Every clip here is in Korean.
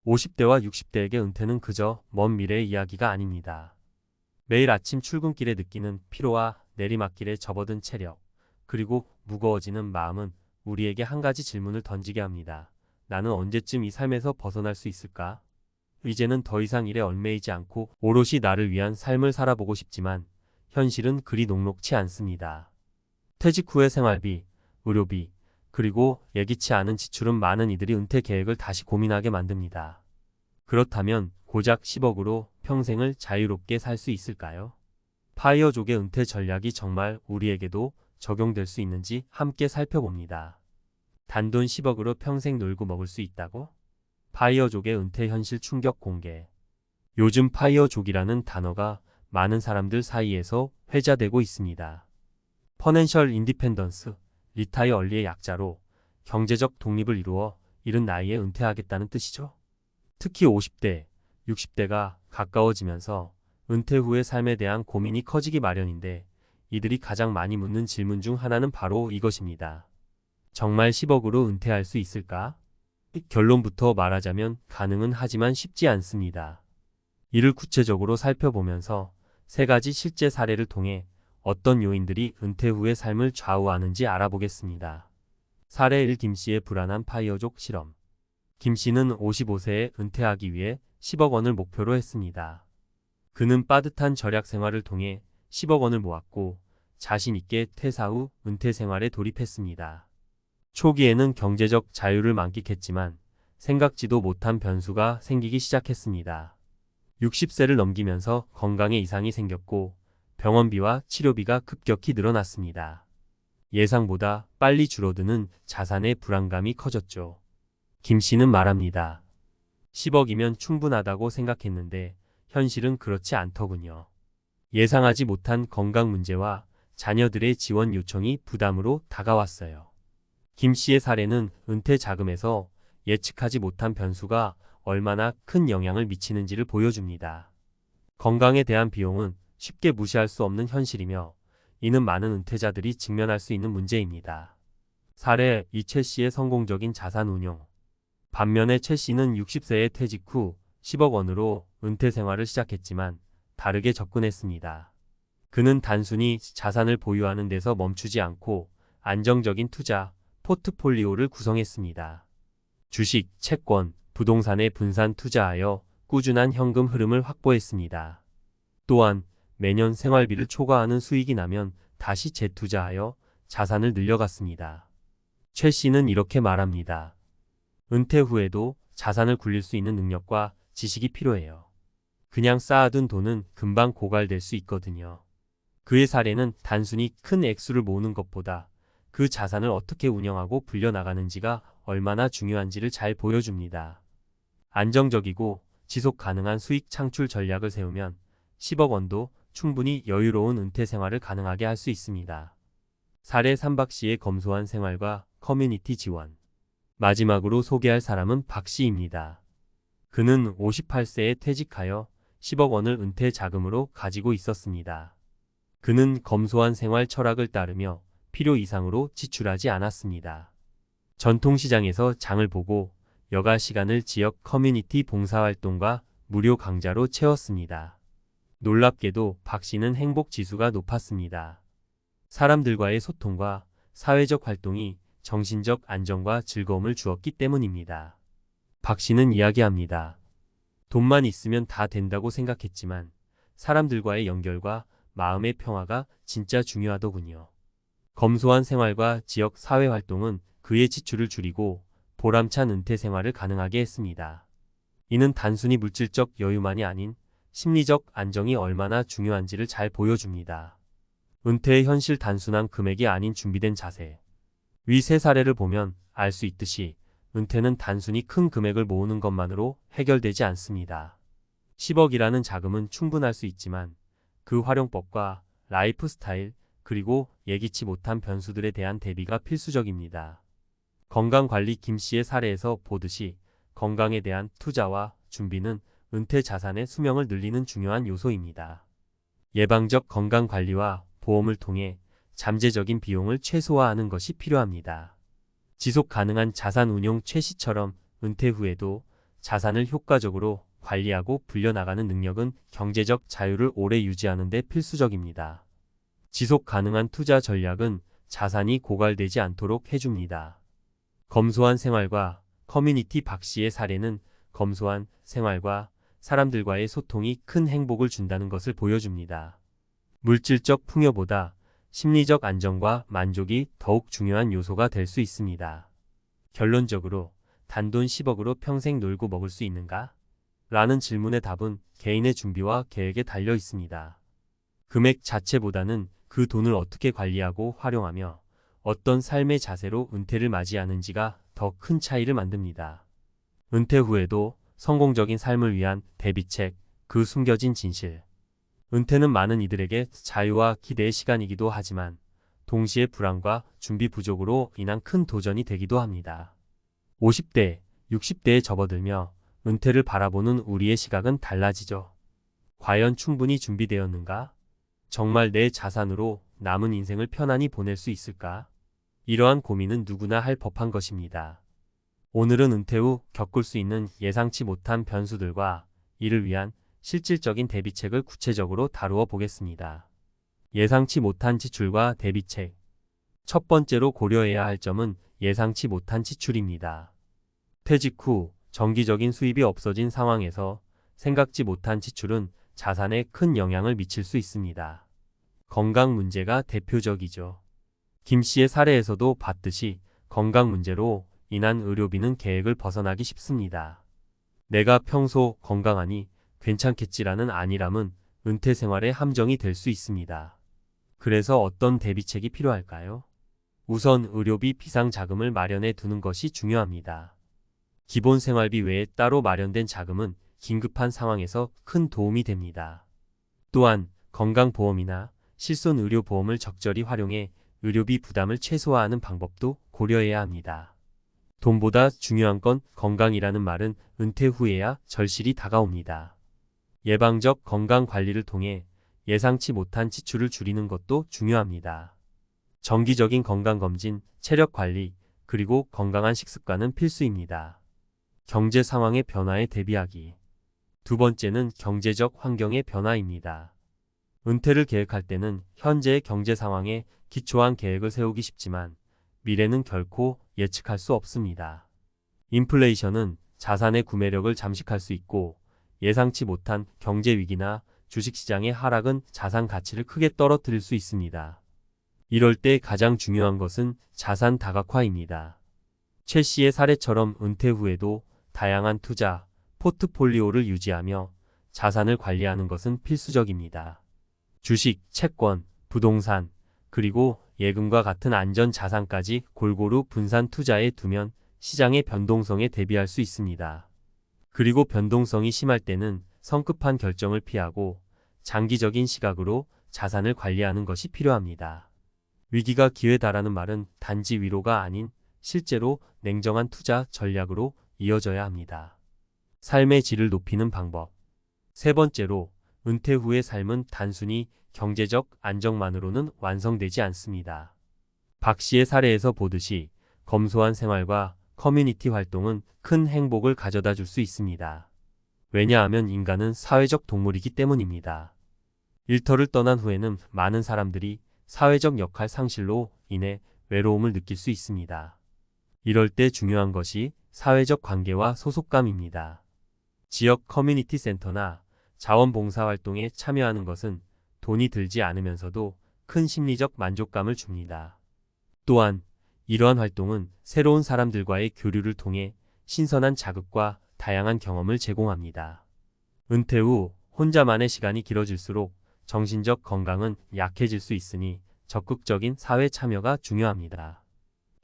50대와 60대에게 은퇴는 그저 먼 미래의 이야기가 아닙니다. 매일 아침 출근길에 느끼는 피로와 내리막길에 접어든 체력, 그리고 무거워지는 마음은 우리에게 한 가지 질문을 던지게 합니다. 나는 언제쯤 이 삶에서 벗어날 수 있을까? 이제는 더 이상 일에 얽매이지 않고 오롯이 나를 위한 삶을 살아보고 싶지만 현실은 그리 녹록치 않습니다. 퇴직 후의 생활비, 의료비, 그리고 예기치 않은 지출은 많은 이들이 은퇴 계획을 다시 고민하게 만듭니다. 그렇다면 고작 10억으로 평생을 자유롭게 살 수 있을까요? 파이어족의 은퇴 전략이 정말 우리에게도 적용될 수 있는지 함께 살펴봅니다. 단돈 10억으로 평생 놀고 먹을 수 있다고? 파이어족의 은퇴 현실 충격 공개. 요즘 파이어족이라는 단어가 많은 사람들 사이에서 회자되고 있습니다. 퍼넨셜 인디펜던스, 리타이어 얼리의 약자로 경제적 독립을 이루어 이른 나이에 은퇴하겠다는 뜻이죠. 특히 50대, 60대가 가까워지면서 은퇴 후의 삶에 대한 고민이 커지기 마련인데 이들이 가장 많이 묻는 질문 중 하나는 바로 이것입니다. 정말 10억으로 은퇴할 수 있을까? 결론부터 말하자면 가능은 하지만 쉽지 않습니다. 이를 구체적으로 살펴보면서 세 가지 실제 사례를 통해 어떤 요인들이 은퇴 후의 삶을 좌우하는지 알아보겠습니다. 사례 1. 김씨의 불안한 파이어족 실험. 김씨는 55세에 은퇴하기 위해 10억 원을 목표로 했습니다. 그는 빠듯한 절약 생활을 통해 10억 원을 모았고 자신 있게 퇴사 후 은퇴 생활에 돌입했습니다. 초기에는 경제적 자유를 만끽했지만 생각지도 못한 변수가 생기기 시작했습니다. 60세를 넘기면서 건강에 이상이 생겼고 병원비와 치료비가 급격히 늘어났습니다. 예상보다 빨리 줄어드는 자산의 불안감이 커졌죠. 김 씨는 말합니다. 10억이면 충분하다고 생각했는데 현실은 그렇지 않더군요. 예상하지 못한 건강 문제와 자녀들의 지원 요청이 부담으로 다가왔어요. 김 씨의 사례는 은퇴 자금에서 예측하지 못한 변수가 얼마나 큰 영향을 미치는지를 보여줍니다. 건강에 대한 비용은 쉽게 무시할 수 없는 현실이며 이는 많은 은퇴자들이 직면할 수 있는 문제입니다. 사례 2. 최 씨의 성공적인 자산 운용. 반면에 최 씨는 60세에 퇴직 후 10억 원으로 은퇴 생활을 시작했지만 다르게 접근했습니다. 그는 단순히 자산을 보유하는 데서 멈추지 않고 안정적인 투자, 포트폴리오를 구성했습니다. 주식, 채권, 부동산에 분산 투자하여 꾸준한 현금 흐름을 확보했습니다. 또한 매년 생활비를 초과하는 수익이 나면 다시 재투자하여 자산을 늘려갔습니다. 최 씨는 이렇게 말합니다. 은퇴 후에도 자산을 굴릴 수 있는 능력과 지식이 필요해요. 그냥 쌓아둔 돈은 금방 고갈될 수 있거든요. 그의 사례는 단순히 큰 액수를 모으는 것보다 그 자산을 어떻게 운영하고 불려나가는지가 얼마나 중요한지를 잘 보여줍니다. 안정적이고 지속 가능한 수익 창출 전략을 세우면 10억 원도 충분히 여유로운 은퇴 생활을 가능하게 할 수 있습니다. 사례 3. 박 씨의 검소한 생활과 커뮤니티 지원. 마지막으로 소개할 사람은 박 씨입니다. 그는 58세에 퇴직하여 10억 원을 은퇴 자금으로 가지고 있었습니다. 그는 검소한 생활 철학을 따르며 필요 이상으로 지출하지 않았습니다. 전통시장에서 장을 보고 여가 시간을 지역 커뮤니티 봉사활동과 무료 강좌로 채웠습니다. 놀랍게도 박 씨는 행복 지수가 높았습니다. 사람들과의 소통과 사회적 활동이 정신적 안정과 즐거움을 주었기 때문입니다. 박 씨는 이야기합니다. 돈만 있으면 다 된다고 생각했지만 사람들과의 연결과 마음의 평화가 진짜 중요하더군요. 검소한 생활과 지역 사회 활동은 그의 지출을 줄이고 보람찬 은퇴 생활을 가능하게 했습니다. 이는 단순히 물질적 여유만이 아닌 심리적 안정이 얼마나 중요한지를 잘 보여줍니다. 은퇴의 현실 단순한 금액이 아닌 준비된 자세. 위 세 사례를 보면 알 수 있듯이 은퇴는 단순히 큰 금액을 모으는 것만으로 해결되지 않습니다. 10억이라는 자금은 충분할 수 있지만 그 활용법과 라이프 스타일 그리고 예기치 못한 변수들에 대한 대비가 필수적입니다. 건강관리 김 씨의 사례에서 보듯이 건강에 대한 투자와 준비는 은퇴 자산의 수명을 늘리는 중요한 요소입니다. 예방적 건강관리와 보험을 통해 잠재적인 비용을 최소화하는 것이 필요합니다. 지속 가능한 자산 운용 최 씨처럼 은퇴 후에도 자산을 효과적으로 관리하고 불려나가는 능력은 경제적 자유를 오래 유지하는 데 필수적입니다. 지속 가능한 투자 전략은 자산이 고갈되지 않도록 해줍니다. 검소한 생활과 커뮤니티. 박 씨의 사례는 검소한 생활과 사람들과의 소통이 큰 행복을 준다는 것을 보여줍니다. 물질적 풍요보다 심리적 안정과 만족이 더욱 중요한 요소가 될 수 있습니다. 결론적으로 단돈 10억으로 평생 놀고 먹을 수 있는가? 라는 질문의 답은 개인의 준비와 계획에 달려 있습니다. 금액 자체보다는 그 돈을 어떻게 관리하고 활용하며 어떤 삶의 자세로 은퇴를 맞이하는지가 더 큰 차이를 만듭니다. 은퇴 후에도 성공적인 삶을 위한 대비책, 그 숨겨진 진실. 은퇴는 많은 이들에게 자유와 기대의 시간이기도 하지만 동시에 불안과 준비 부족으로 인한 큰 도전이 되기도 합니다. 50대, 60대에 접어들며 은퇴를 바라보는 우리의 시각은 달라지죠. 과연 충분히 준비되었는가? 정말 내 자산으로 남은 인생을 편안히 보낼 수 있을까? 이러한 고민은 누구나 할 법한 것입니다. 오늘은 은퇴 후 겪을 수 있는 예상치 못한 변수들과 이를 위한 실질적인 대비책을 구체적으로 다루어 보겠습니다. 예상치 못한 지출과 대비책. 첫 번째로 고려해야 할 점은 예상치 못한 지출입니다. 퇴직 후 정기적인 수입이 없어진 상황에서 생각지 못한 지출은 자산에 큰 영향을 미칠 수 있습니다. 건강 문제가 대표적이죠. 김 씨의 사례에서도 봤듯이 건강 문제로 인한 의료비는 계획을 벗어나기 쉽습니다. 내가 평소 건강하니 괜찮겠지라는 안일함은 은퇴 생활의 함정이 될 수 있습니다. 그래서 어떤 대비책이 필요할까요? 우선 의료비 비상자금을 마련해 두는 것이 중요합니다. 기본 생활비 외에 따로 마련된 자금은 긴급한 상황에서 큰 도움이 됩니다. 또한 건강보험이나 실손의료보험을 적절히 활용해 의료비 부담을 최소화하는 방법도 고려해야 합니다. 돈보다 중요한 건 건강이라는 말은 은퇴 후에야 절실히 다가옵니다. 예방적 건강관리를 통해 예상치 못한 지출을 줄이는 것도 중요합니다. 정기적인 건강검진, 체력관리, 그리고 건강한 식습관은 필수입니다. 경제 상황의 변화에 대비하기. 두 번째는 경제적 환경의 변화입니다. 은퇴를 계획할 때는 현재의 경제 상황에 기초한 계획을 세우기 쉽지만 미래는 결코 예측할 수 없습니다. 인플레이션은 자산의 구매력을 잠식할 수 있고 예상치 못한 경제 위기나 주식시장의 하락은 자산 가치를 크게 떨어뜨릴 수 있습니다. 이럴 때 가장 중요한 것은 자산 다각화입니다. 최 씨의 사례처럼 은퇴 후에도 다양한 투자, 포트폴리오를 유지하며 자산을 관리하는 것은 필수적입니다. 주식, 채권, 부동산, 그리고 예금과 같은 안전 자산까지 골고루 분산 투자해 두면 시장의 변동성에 대비할 수 있습니다. 그리고 변동성이 심할 때는 성급한 결정을 피하고 장기적인 시각으로 자산을 관리하는 것이 필요합니다. 위기가 기회다라는 말은 단지 위로가 아닌 실제로 냉정한 투자 전략으로 이어져야 합니다. 삶의 질을 높이는 방법. 세 번째로, 은퇴 후의 삶은 단순히 경제적 안정만으로는 완성되지 않습니다. 박 씨의 사례에서 보듯이 검소한 생활과 커뮤니티 활동은 큰 행복을 가져다 줄 수 있습니다. 왜냐하면 인간은 사회적 동물이기 때문입니다. 일터를 떠난 후에는 많은 사람들이 사회적 역할 상실로 인해 외로움을 느낄 수 있습니다. 이럴 때 중요한 것이 사회적 관계와 소속감입니다. 지역 커뮤니티 센터나 자원봉사활동에 참여하는 것은 돈이 들지 않으면서도 큰 심리적 만족감을 줍니다. 또한 이러한 활동은 새로운 사람들과의 교류를 통해 신선한 자극과 다양한 경험을 제공합니다. 은퇴 후 혼자만의 시간이 길어질수록 정신적 건강은 약해질 수 있으니 적극적인 사회 참여가 중요합니다.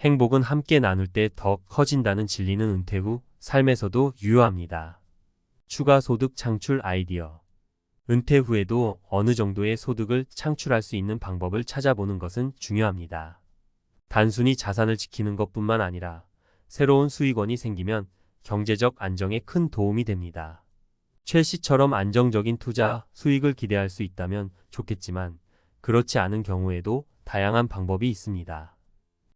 행복은 함께 나눌 때 더 커진다는 진리는 은퇴 후 삶에서도 유효합니다. 추가 소득 창출 아이디어. 은퇴 후에도 어느 정도의 소득을 창출할 수 있는 방법을 찾아보는 것은 중요합니다. 단순히 자산을 지키는 것뿐만 아니라 새로운 수익원이 생기면 경제적 안정에 큰 도움이 됩니다. 최 씨처럼 안정적인 투자 수익을 기대할 수 있다면 좋겠지만 그렇지 않은 경우에도 다양한 방법이 있습니다.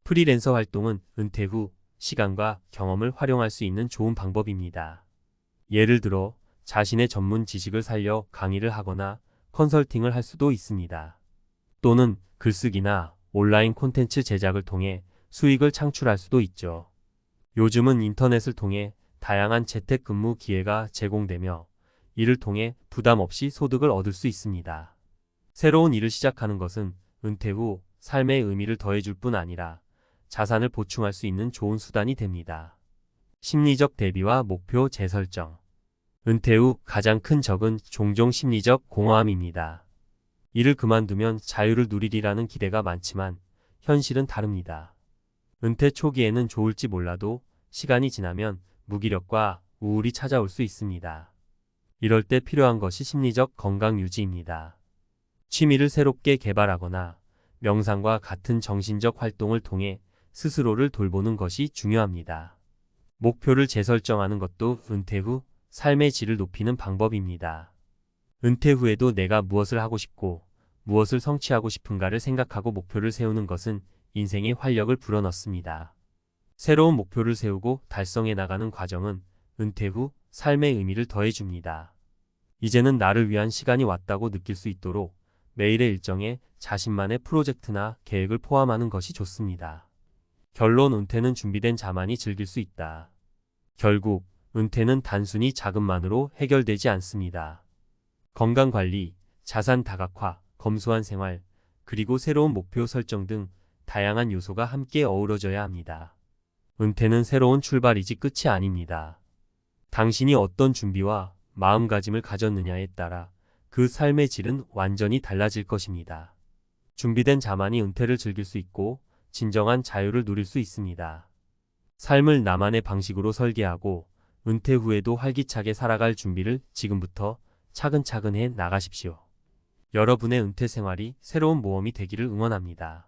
프리랜서 활동은 은퇴 후 시간과 경험을 활용할 수 있는 좋은 방법입니다. 예를 들어 자신의 전문 지식을 살려 강의를 하거나 컨설팅을 할 수도 있습니다. 또는 글쓰기나 온라인 콘텐츠 제작을 통해 수익을 창출할 수도 있죠. 요즘은 인터넷을 통해 다양한 재택근무 기회가 제공되며 이를 통해 부담 없이 소득을 얻을 수 있습니다. 새로운 일을 시작하는 것은 은퇴 후 삶의 의미를 더해줄 뿐 아니라 자산을 보충할 수 있는 좋은 수단이 됩니다. 심리적 대비와 목표 재설정. 은퇴 후 가장 큰 적은 종종 심리적 공허함입니다. 일을 그만두면 자유를 누리리라는 기대가 많지만 현실은 다릅니다. 은퇴 초기에는 좋을지 몰라도 시간이 지나면 무기력과 우울이 찾아올 수 있습니다. 이럴 때 필요한 것이 심리적 건강 유지입니다. 취미를 새롭게 개발하거나 명상과 같은 정신적 활동을 통해 스스로를 돌보는 것이 중요합니다. 목표를 재설정하는 것도 은퇴 후 삶의 질을 높이는 방법입니다. 은퇴 후에도 내가 무엇을 하고 싶고 무엇을 성취하고 싶은가를 생각하고 목표를 세우는 것은 인생의 활력을 불어넣습니다. 새로운 목표를 세우고 달성해 나가는 과정은 은퇴 후 삶의 의미를 더해줍니다. 이제는 나를 위한 시간이 왔다고 느낄 수 있도록 매일의 일정에 자신만의 프로젝트나 계획을 포함하는 것이 좋습니다. 결론 은퇴는 준비된 자만이 즐길 수 있다. 결국 은퇴는 단순히 자금만으로 해결되지 않습니다. 건강관리, 자산 다각화, 검소한 생활, 그리고 새로운 목표 설정 등 다양한 요소가 함께 어우러져야 합니다. 은퇴는 새로운 출발이지 끝이 아닙니다. 당신이 어떤 준비와 마음가짐을 가졌느냐에 따라 그 삶의 질은 완전히 달라질 것입니다. 준비된 자만이 은퇴를 즐길 수 있고 진정한 자유를 누릴 수 있습니다. 삶을 나만의 방식으로 설계하고 은퇴 후에도 활기차게 살아갈 준비를 지금부터 차근차근 해 나가십시오. 여러분의 은퇴 생활이 새로운 모험이 되기를 응원합니다.